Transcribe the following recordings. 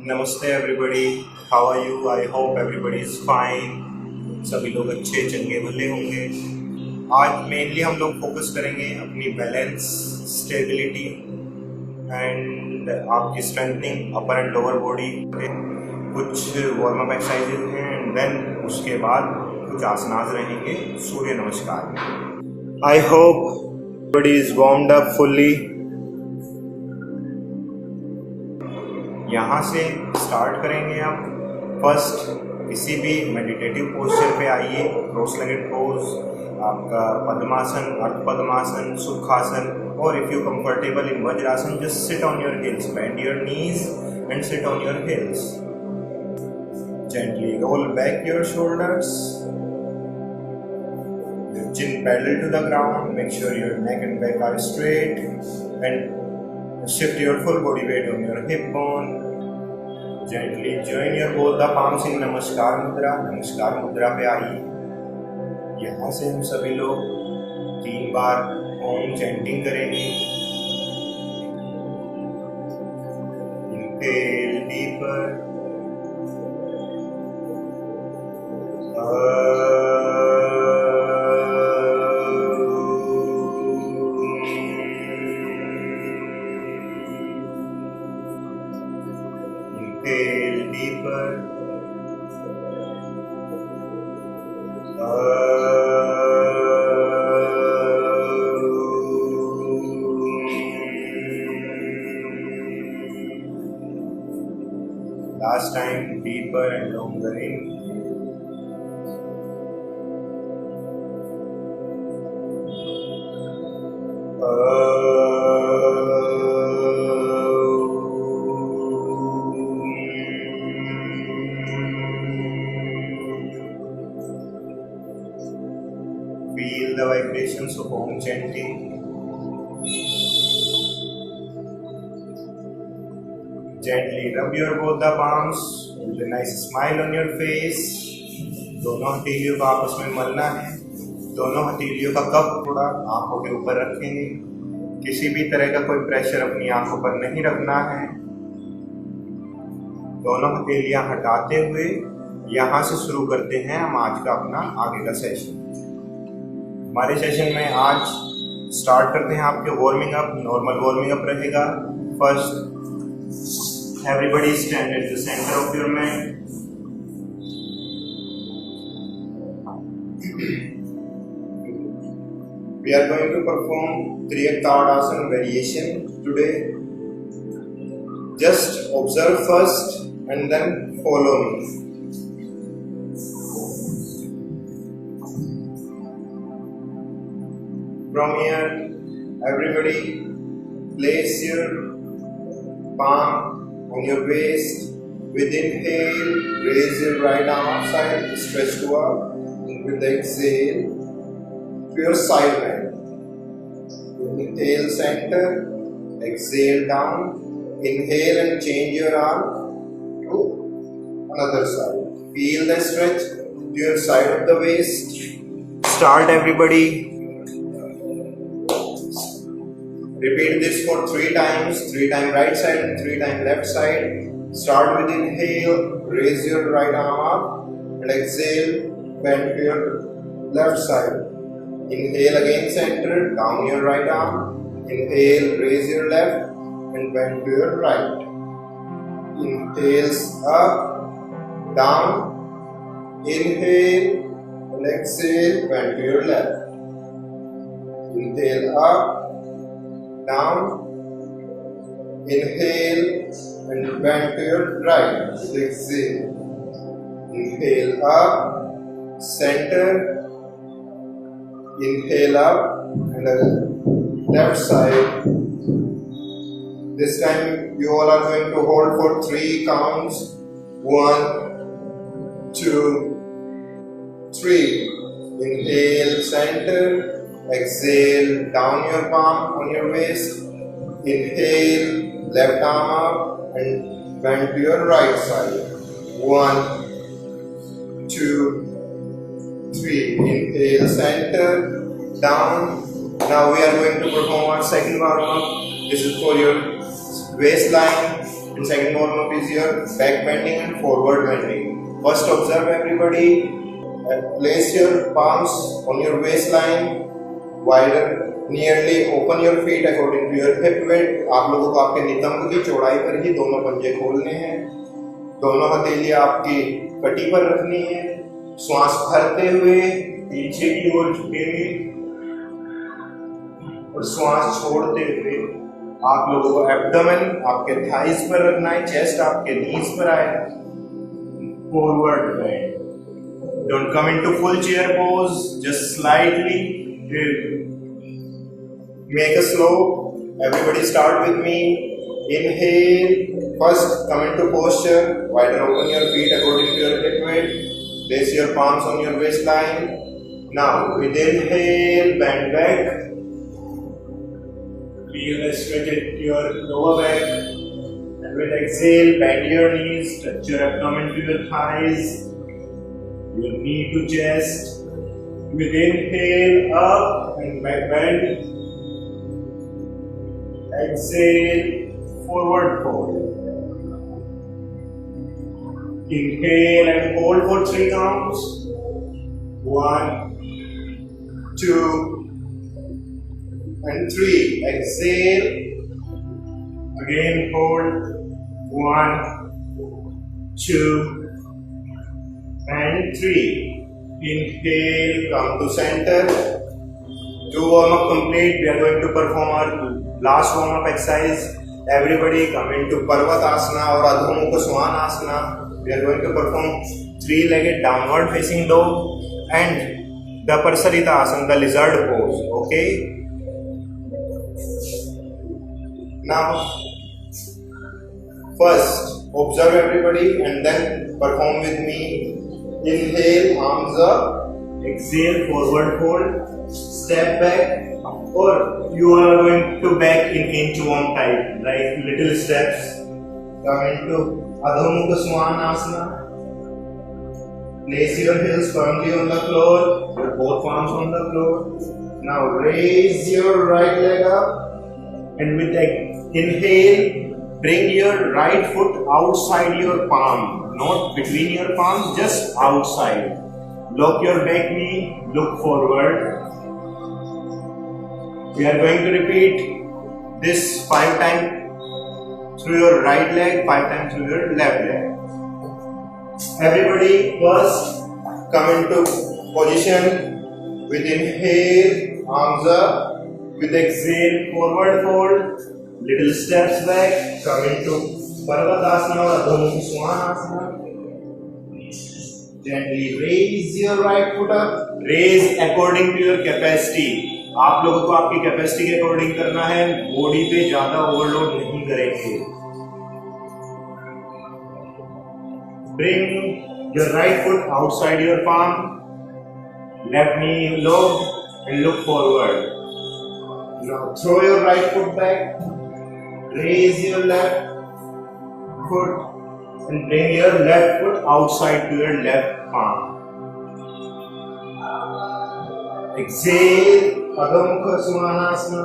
नमस्ते everybody, how are you? I hope everybody is fine. सभी लोग अच्छे चंगे भले होंगे। आज मेनली हम लोग फोकस करेंगे अपनी बैलेंस, स्टेबिलिटी एंड आपकी strengthening upper and lower body पे। कुछ वार्म अप एक्सरसाइजेज हैं एंड देन उसके बाद कुछ आसनास रहेंगे, सूर्य नमस्कार। आई hope everybody is warmed up fully. यहाँ से स्टार्ट करेंगे आप। फर्स्ट किसी भी मेडिटेटिव पोस्चर पे आइए, क्रॉस लेगेड पोज, आपका पद्मासन, अर्ध पद्मासन, सुखासन, और if you comfortable in vajrasana just sit on your hills, bend your knees and sit on your hills. Gently roll back your shoulders, your chin parallel to the ground, make sure your neck and back are straight and shift your full body weight on your hip bone. Gently join your both the palms in नमस्कार मुद्रा। नमस्कार मुद्रा पे आइए। यहाँ से हम सभी लोग 3 बार ओम चैंटिंग करेंगे। Inhale deeper, inhale deeper, last time deeper and longer in. Feel the vibrations of Om chanting. Gently rub your both the palms with a nice smile on your face. दोनों हथेलियों को आपस में मलना है। दोनों हथेलियों का कप थोड़ा आंखों के ऊपर रखेंगे। किसी भी तरह का कोई प्रेशर अपनी आंखों पर नहीं रखना है। दोनों हथेलियां हटाते हुए यहाँ से शुरू करते हैं हम आज का अपना आगे का सेशन। हमारे सेशन में आज स्टार्ट करते हैं आपके warming up. Normal warming up रहेगा। First everybody stand at the centre of your mind. We are going to perform Triyak Tadasana variation today. Just observe first and then follow me. From here, everybody place your palm on your waist. With inhale, raise your right arm outside, stretch to up. With the exhale, to your side bend. Inhale center, exhale down. Inhale and change your arm to another side. Feel the stretch to your side of the waist. Start everybody. Repeat this for 3 times. 3 times right side and 3 times left side. Start with inhale, raise your right arm up, and exhale, bend to your left side. Inhale again center, down your right arm. Inhale, raise your left and bend to your right. Inhales up, down. Inhale and exhale, bend to your left. Inhale up, down. Inhale and bend to your right. Exhale. Inhale up, center. Inhale up and the left side. This time you all are going to hold for 3 counts. 1, 2, 3. Inhale center. Exhale down your palm on your waist. Inhale left arm up and bend to your right side. 1, 2, 3. Inhale center, down. Now we are going to perform our second warm up. This is for your waistline. And second warm up is your back bending and forward bending. First, observe everybody. Place your palms on your waistline. Wider, nearly open your feet according to your hip width. आप लोगों को आपके नितंब की चौड़ाई पर ही दोनों पंजे खोलने हैं. दोनों हथेलियां आपकी कटी पर रखनी है. श्वास भरते हुए पीछे की ओर झुकेंगे और श्वास छोड़ते हुए आप लोगों को एब्डोमेन आपके थाइस पर रखना है. चेस्ट आपके नीज पर आएगा. Forward bend. Don't come into full chair pose. Just slightly make a slow. Everybody start with me. Inhale. First come into posture. Wider open your feet according to your hip width. Place your palms on your waistline. Now with inhale, bend back. Feel the stretch at your lower back. And with exhale, bend your knees. Touch your abdomen to your thighs. Your knee to chest. With inhale, up and back bend. Exhale, forward fold. Inhale and hold for 3 counts. 1, 2, and 3. Exhale. Again hold. 1, 2, and 3. Inhale, come to center. 2 warm up complete. We are going to perform our last warm up exercise. Everybody come into Parvatasana or Adho Mukha Swanasana. We are going to perform 3-legged downward facing dog and the Parsarita Asana, the lizard pose. Okay. Now, first observe everybody and then perform with me. Inhale, arms up. Exhale, forward fold. Step back. Or you are going to back in inchworm type, like little steps. Come into Adho Mukha Swanasana. Place your heels firmly on the floor, your both palms on the floor. Now raise your right leg up, and with inhale, bring your right foot outside your palm, not between your palms, just outside. Lock your back knee, look forward. We are going to repeat this 5 times through your right leg, 5 times through your left leg. Everybody first come into position with inhale, arms up. With exhale, forward fold. Little steps back. Come into Parvatasana or Adho Mukha Swanasana. Gently raise your right foot up. Raise according to your capacity. आप लोगों को आपकी capacity के according करना है. Body पे ज्यादा overload नहीं करेंगे. Bring your right foot outside your palm. Left knee low and look forward. Now throw your right foot back. Raise your left foot and bring your left foot outside to your left palm. Exhale. Adho Mukha Swanasana.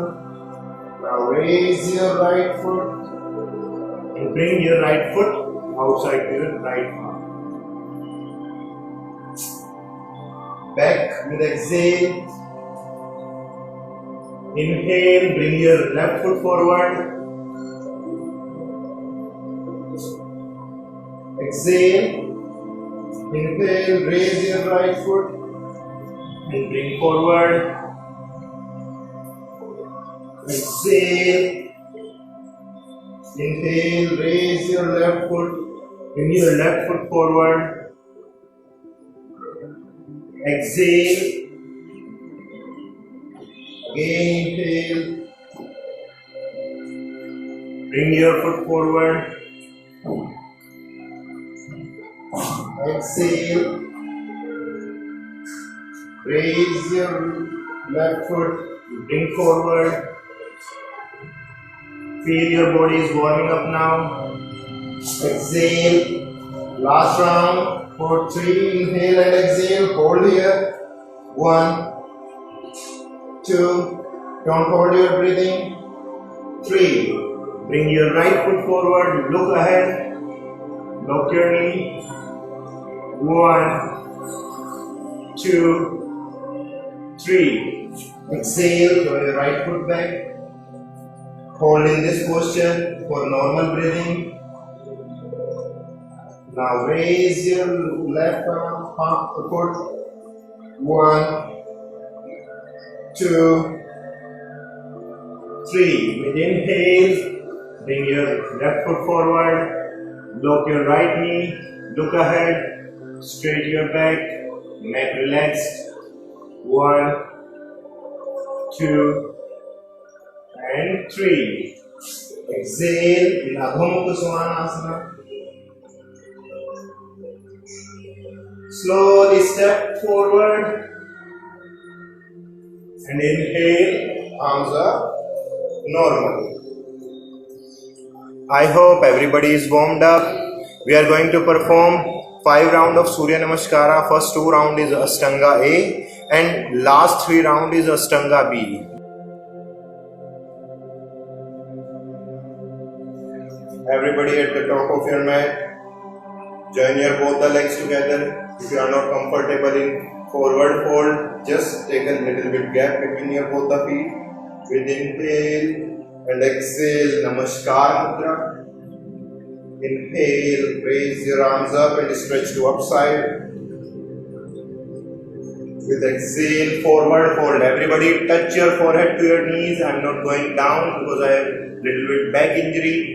Now raise your right foot and bring your right foot outside to your right palm. Back with exhale. Inhale, bring your left foot forward. Exhale. Inhale, raise your right foot and bring forward. Exhale. Inhale, raise your left foot. Bring your left foot forward. Exhale. Again inhale. Bring your foot forward. Exhale. Raise your left foot. Bring forward. Feel your body is warming up now. Exhale. Last round for 3. Inhale and exhale. Hold here. 1, 2. Don't hold your breathing. 3. Bring your right foot forward, look ahead, lock your knee. 1, 2, 3. Exhale, throw your right foot back. Hold in this posture for normal breathing. Now raise your left arm, foot. 1, 2, 3. With inhale, bring your left foot forward, lock your right knee, look ahead, straight your back, neck relaxed. 1, 2, and 3. Exhale in Adho Mukha Svanasana. Slowly step forward and inhale, arms up, normal. I hope everybody is warmed up. We are going to perform 5 rounds of Surya Namaskara. First 2 rounds is Ashtanga A and last 3 rounds is Ashtanga B. Everybody at the top of your mat, join your both the legs together. If you are not comfortable in forward fold, just take a little bit gap between your both the feet. With inhale and exhale, Namaskar Mudra. Inhale, raise your arms up and stretch to upside. With exhale, forward fold. Everybody touch your forehead to your knees. I am not going down because I have little bit back injury.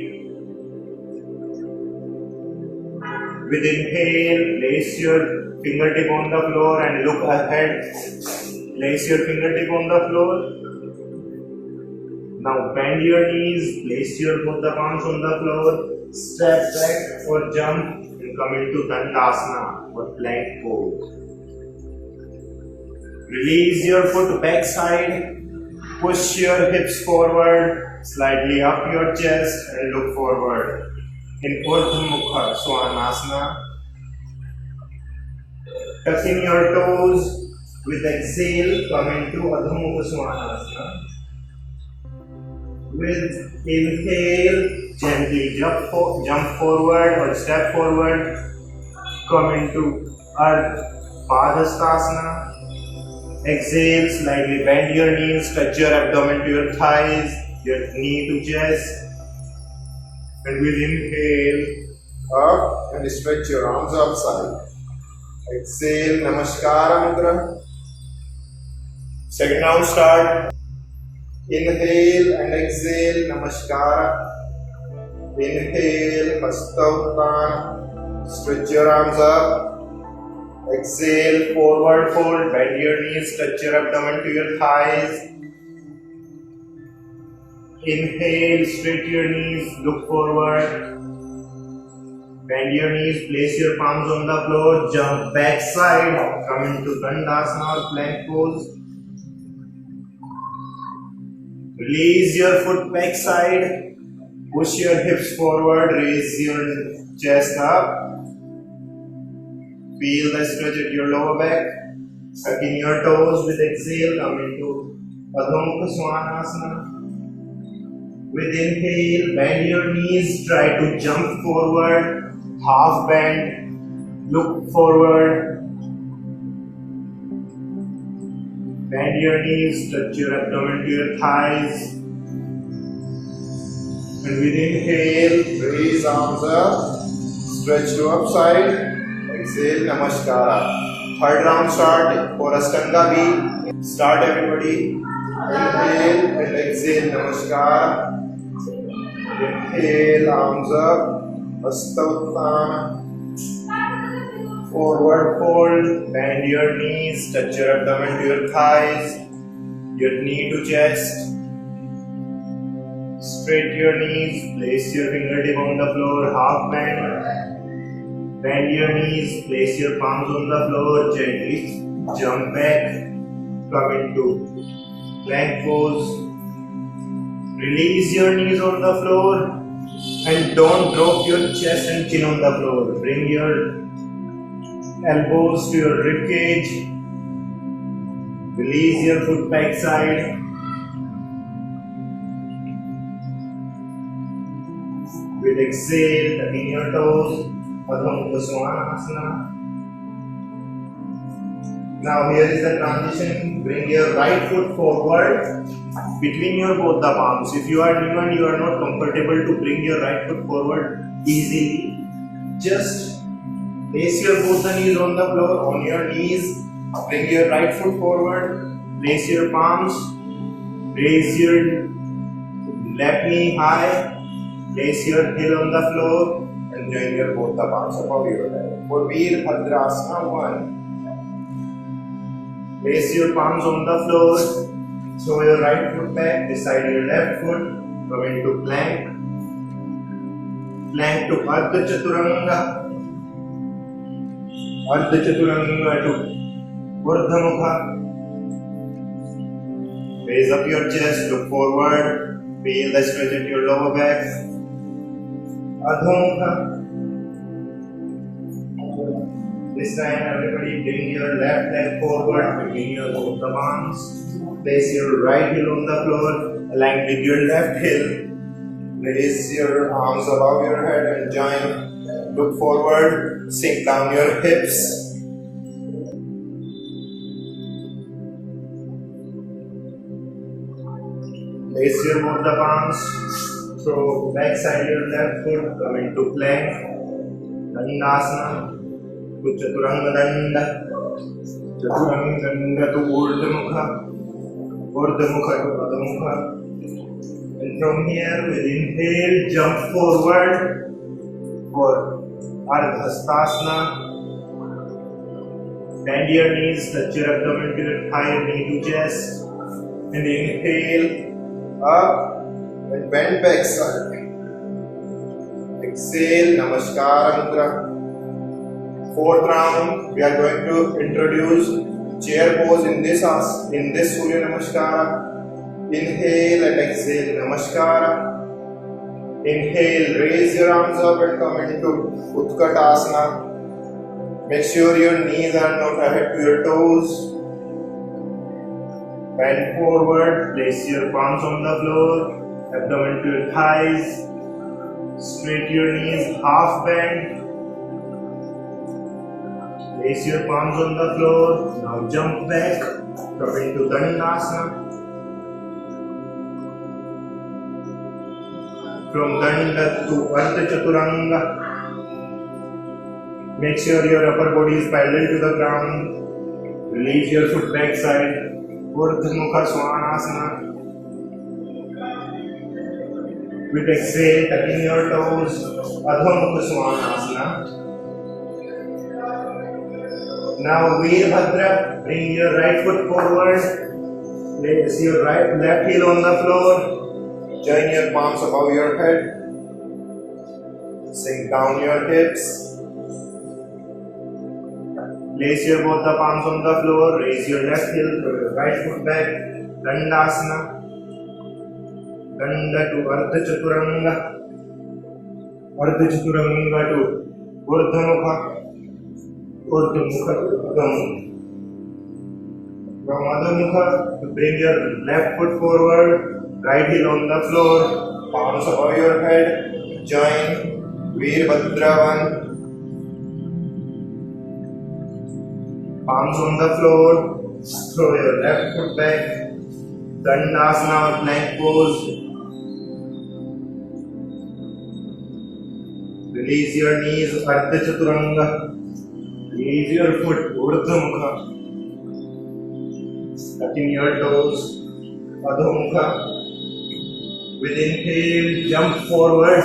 With inhale, place your fingertip on the floor and look ahead. Place your fingertip on the floor. Now bend your knees, place your both the palms on the floor, step back or jump and come into Dandasana or plank pose. Release your foot back side, push your hips forward, slightly up your chest and look forward. In Urdhva Mukha Svanasana. Tucking your toes, with exhale, come into Adho Mukha Svanasana. With inhale, gently jump forward or step forward, come into Padhastasana. Exhale, slightly bend your knees, touch your abdomen to your thighs, your knee to chest. And with inhale, up and stretch your arms outside. Exhale, Namaskara Mudra. Second round start. Inhale and exhale, Namaskara. Inhale, Hasta Utthana. Stretch your arms up. Exhale, forward fold, bend your knees, touch your abdomen to your thighs. Inhale, straighten your knees, look forward. Bend your knees, place your palms on the floor, jump back side, come into Dandasana or plank pose. Release your foot back side, push your hips forward, raise your chest up. Feel the stretch at your lower back. Suck in your toes with exhale, come into Adho Mukha Svanasana. With inhale, bend your knees, try to jump forward, half bend, look forward. Bend your knees, touch your abdomen to your thighs. And with inhale, raise arms up, stretch to upside. Exhale, Namaskara. Third round start for Ashtanga B. Start everybody. Inhale and exhale, Namaskara. Inhale, arms up, Hasta Utthana. Forward fold, bend your knees, touch your abdomen to your thighs, your knee to chest. Straight your knees, place your fingertip on the floor, half bend. Bend your knees, place your palms on the floor, gently jump back, come into plank pose. Release your knees on the floor and don't drop your chest and chin on the floor. Bring your elbows to your rib cage. Release your foot back side. With exhale, tucking your toes, Adho Mukha Svanasana. Now here is the transition. Bring your right foot forward between your both the palms. If you are new and you are not comfortable to bring your right foot forward easily, just place your both the knees on the floor. On your knees, bring your right foot forward. Place your palms. Raise your left knee high. Place your heel on the floor and join your both the palms above your head. For Veerbhadrasana 1. Place your palms on the floor. Throw your right foot back beside your left foot. Come into plank. Plank to Ardha Chaturanga. Ardha Chaturanga to Urdhva Mukha. Raise up your chest, look forward. Feel the stretch at your lower back. Adho Mukha. This time everybody bring your left leg forward between your both the palms. Place your right heel on the floor, aligned with your left heel. Raise your arms above your head and join. Look forward, sink down your hips. Place your both the palms. Throw back side your left foot, come into plank. Dandasana. To Chaturanga Danda. Chaturanga Danda to Urdhva Mukha. Urdhva Mukha to Adho Mukha. And from here, with inhale, jump forward for Ardha Hastasana. Bend your knees, touch your abdomen to your thigh, knee to chest. And inhale, up and bend back side. Exhale, Namaskar Mudra. Fourth round, we are going to introduce chair pose in this Surya Namaskara. Inhale and exhale, Namaskara. Inhale, raise your arms up and come into Utkatasana. Make sure your knees are not ahead to your toes. Bend forward, place your palms on the floor, abdomen to your thighs. Straight your knees, half bend. Place your palms on the floor. Now jump back. Come into Dandasana. From Danda to Ardha Chaturanga. Make sure your upper body is parallel to the ground. Release your foot back side. Urdhva Mukha Svanasana. With exhale, tucking your toes. Adho Mukha Svanasana. Now Veerbhadra, bring your right foot forward. Place your left heel on the floor. Join your palms above your head. Sink down your hips. Place your both the palms on the floor. Raise your left heel, throw your right foot back. Dandasana. Danda to Ardha Chaturanga. Ardha Chaturanga to Urdhva Mukha. Urdhva Mukha to Adho Mukha. From Adho Mukha, bring your left foot forward, right heel on the floor, palms above your head. Join Veerbhadra 1. Palms on the floor, throw your left foot back. Dandasana or plank pose. Release your knees, Ardha Chaturanga. Raise your foot, Urdhva Mukha. Tucking your toes, Adho Mukha. With inhale, jump forward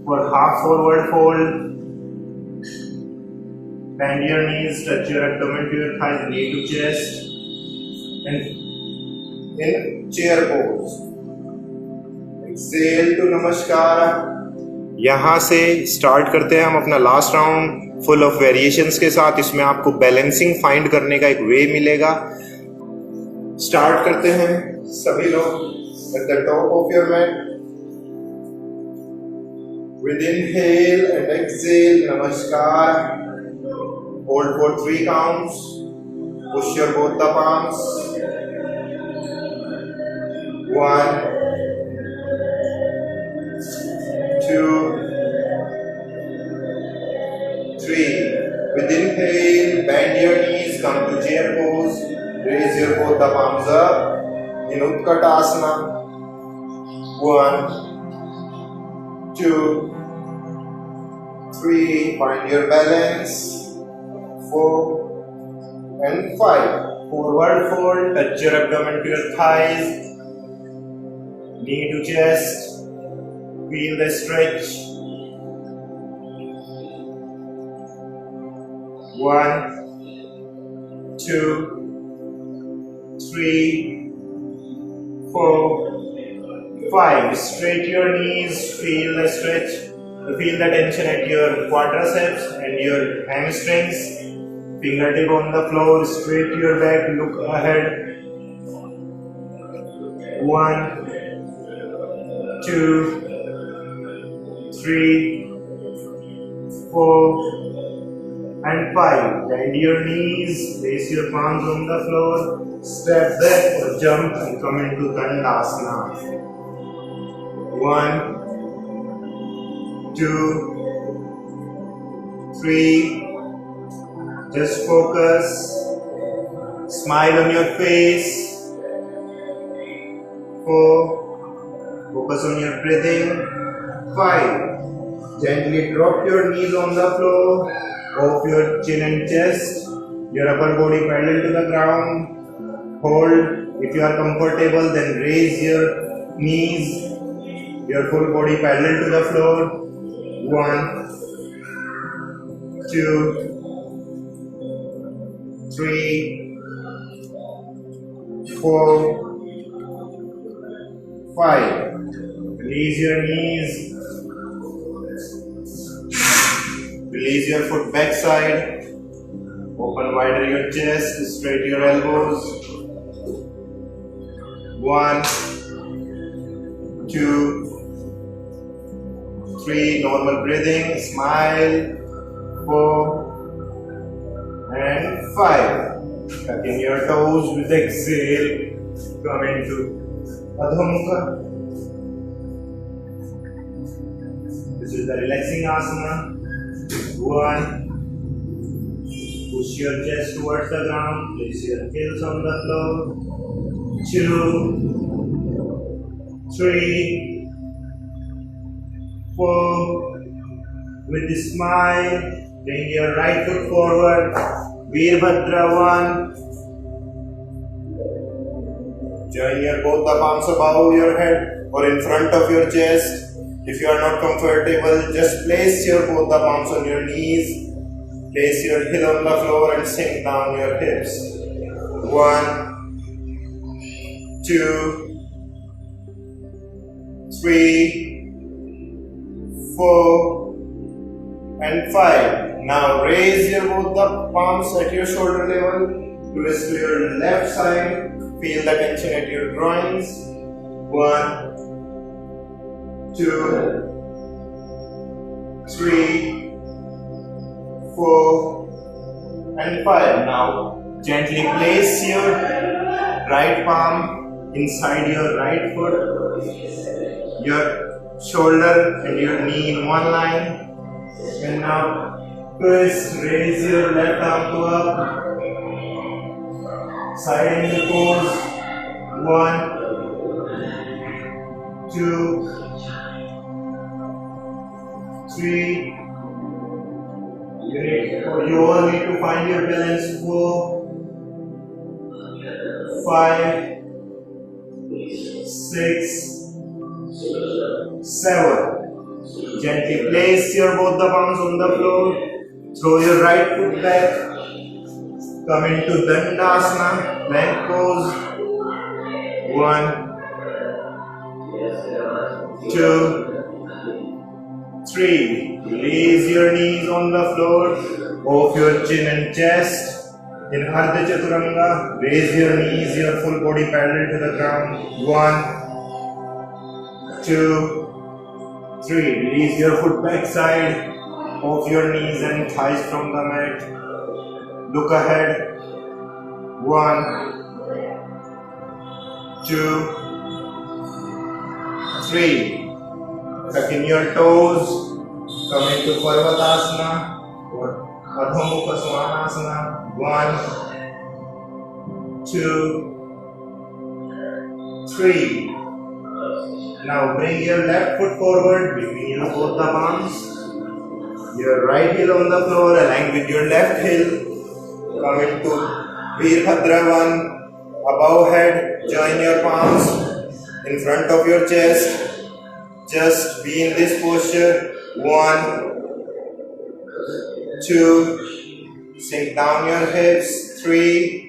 for half forward fold. Bend your knees, touch your abdomen to your thighs, knee to chest. And in chair pose. Exhale to Namaskara. यहाँ से start करते हैं हम अपना last round full of variations के साथ. इसमें आपको बैलेंसिंग फाइंड करने का एक वे मिलेगा. स्टार्ट करते हैं सभी लोग at the top of your mat. With inhale and exhale नमस्कार. Hold for 3 counts. Push your both the palms. 1 2 3. With inhale, bend your knees, come to chair pose. Raise your both the palms up in Utkatasana. 1, 2, 3. Find your balance. 4 and 5. Forward fold. Touch your abdomen to your thighs. Knee to chest. Feel the stretch. 1, 2, 3, 4, 5. Straight your knees. Feel the stretch. Feel the tension at your quadriceps and your hamstrings. Fingertip on the floor. Straight your back. Look ahead. 1, 2, 3, 4, and 5. Bend your knees, place your palms on the floor, step back or jump and come into Dandasana. 1, 2, 3. Just focus. Smile on your face. 4. Focus on your breathing. 5. Gently drop your knees on the floor. Off your chin and chest. Your upper body parallel to the ground. Hold. If you are comfortable, then raise your knees. Your full body parallel to the floor. 1, 2, 3, 4, 5. Release your knees. Release your foot backside. Open wider your chest. Straight your elbows. 1, 2, 3. Normal breathing. Smile. 4 and 5. Tuck in your toes with exhale. Come into Adho Mukha. This is the relaxing asana. 1. Push your chest towards the ground. Place your heels on the floor. 2, 3, 4. With a smile, bring your right foot forward. Veerbhadra 1. Join your both the palms above your head or in front of your chest. If you are not comfortable, just place your both the palms on your knees. Place your heel on the floor and sink down your hips. 1, 2, 3, 4, and 5. Now raise your both the palms at your shoulder level. Twist to your left side. Feel the tension at your groins. 1, 2, 3, 4, and 5. Now gently place your right palm inside your right foot. Your shoulder and your knee in one line. And now twist, raise your left arm to up. Side angle pose. 1, 2, 3. You all need to find your balance. 4, 5, 6, 7. Gently place your both the palms on the floor. Throw your right foot back. Come into Dandasana, plank pose. 1, 2, 3. Release your knees on the floor. Off your chin and chest. In Ardha Chaturanga, raise your knees, your full body parallel to the ground. 1, 2, 3. Release your foot backside. Off your knees and thighs from the mat. Look ahead. 1, 2, 3. Tuck in your toes. Come into Parvatasana. Adho Mukha Svanasana. 1, 2, 3. Now bring your left foot forward between your both the palms. Your right heel on the floor aligned with your left heel. Come into Veerbhadra 1. Above head, join your palms in front of your chest. Just be in this posture. 1, 2. Sink down your hips. 3.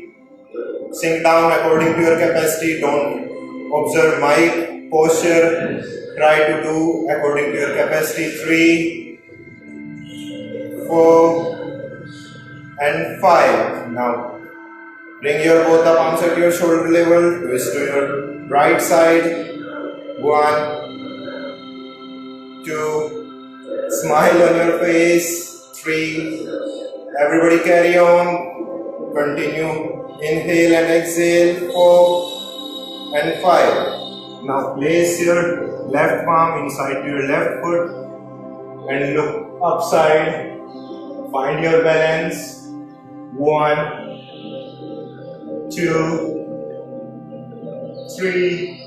Sink down according to your capacity. Don't observe my posture. Try to do according to your capacity. 3, 4, and 5. Now bring your both the palms at your shoulder level. Twist to your right side. 1, 2. Smile on your face. 3. Everybody carry on. Continue. Inhale and exhale. 4 and 5. Now place your left palm inside your left foot and look upside. Find your balance. 1, 2, 3,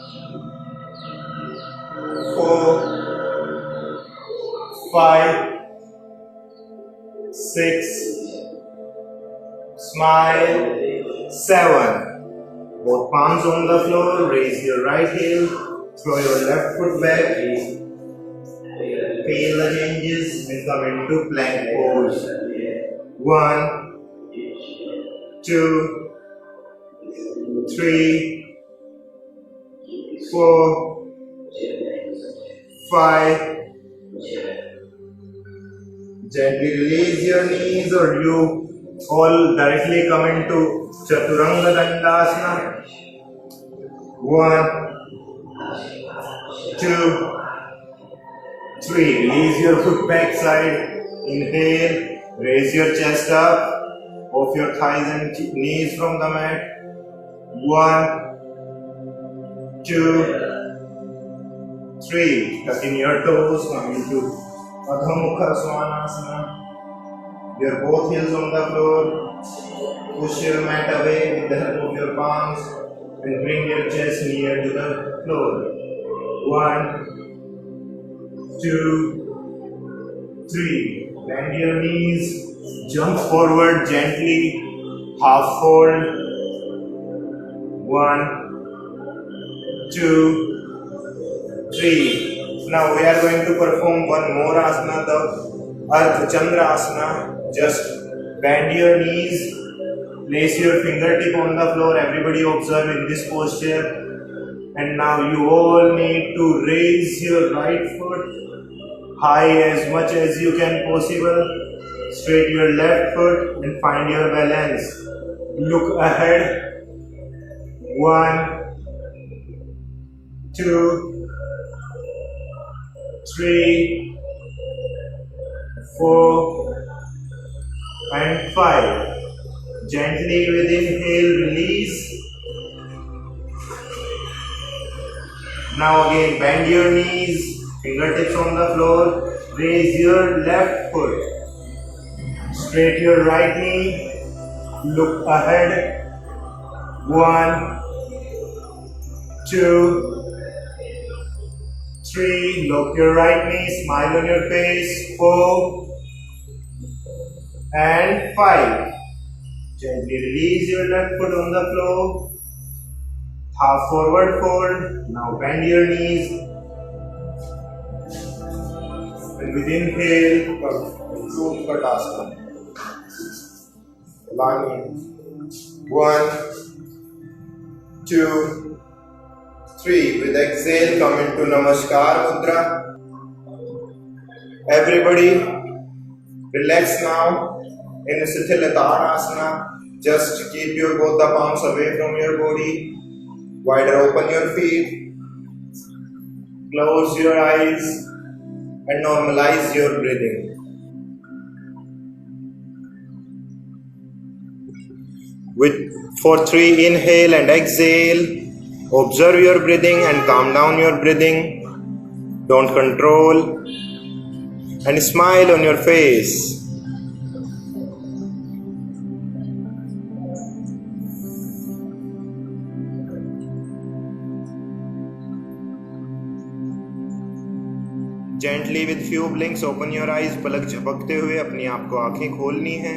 4, 5, 6. Smile. 7. Both palms on the floor. Raise your right heel. Throw your left foot back. Feel the changes and come into plank pose. 1, 2, 3, 4, 5. Gently release your knees, or you all directly come into Chaturanga Dandasana. 1, 2, 3. Release your foot back side. Inhale. Raise your chest up. Off your thighs and knees from the mat. 1, 2, 3. Tucking your toes. Come into Adho Mukha Svanasana. Your both heels on the floor. Push your mat away with the help of your palms and bring your chest near to the floor. 1, 2, 3. Bend your knees. Jump forward gently. Half fold. 1, 2, 3. Now we are going to perform one more asana, the Ardha Chandra Asana. Just bend your knees. Place your fingertip on the floor. Everybody observe in this posture. And now you all need to raise your right foot high as much as you can possible. Straight your left foot and find your balance. Look ahead. 1, 2, 3, 4, and 5. Gently with inhale, release. Now again, bend your knees, fingertips on the floor. Raise your left foot. Straight your right knee. Look ahead. 1, 2, 3. Lock your right knee. Smile on your face. 4 and 5. Gently release your left foot on the floor. Half forward fold. Now bend your knees. And with inhale, Dhruv Katasana. Lying. 1, 2, 3. With exhale, come into Namaskar Mudra. Everybody, relax now in Sithilatadasana. Just keep your both the palms away from your body. Wider open your feet. Close your eyes and normalize your breathing. For 3, inhale and exhale. Observe your breathing and calm down your breathing. Don't control. And smile on your face. Gently with few blinks open your eyes, पलक झपकते हुए अपनी आपको आंखें खोलनी है।